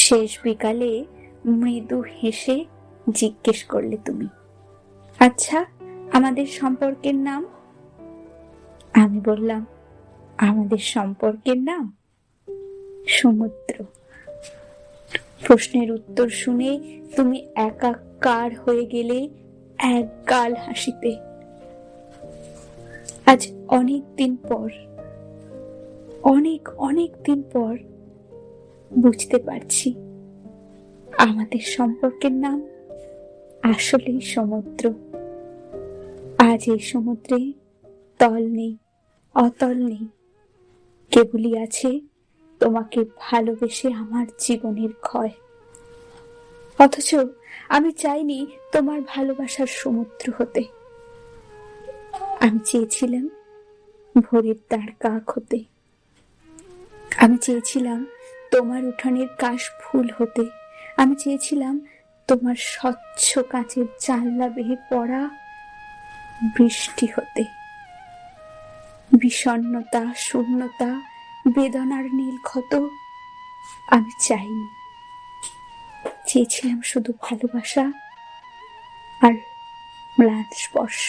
শেষ বিকালে মৃদু হেসে জিজ্ঞেস করলে তুমি, আচ্ছা আমাদের সম্পর্কের নাম? আমি বললাম, আমাদের সম্পর্কের নাম সমুদ্র। প্রশ্নের উত্তর শুনে তুমি একাকার হয়ে গেলে এক গাল হাসিতে। আজ অনেক দিন পর বুঝতে পারছি আমাদের সম্পর্কের নাম আসলেই সমুদ্র। আজ এই সমুদ্রে তল নেই, অতল নেই, কেবলই আছে তোমাকে ভালোবেসে আমার জীবনের ক্ষয়। অথচ আমি চাইনি তোমার ভালোবাসার সমুদ্র হতে। আমি চেয়েছিলাম ভোরের দাঁড় কাক হতে। আমি চেয়েছিলাম তোমার উঠানের কাশ ফুল হতে। আমি চেয়েছিলাম তোমার স্বচ্ছ কাঁচের জানলা বেয়ে পড়া বৃষ্টি হতে। বিষণ্ণতা, শূন্যতা, বেদনার নীল ক্ষত আমি চাইনি। চেয়েছিলাম শুধু ভালোবাসা আর ম্লান স্পর্শ।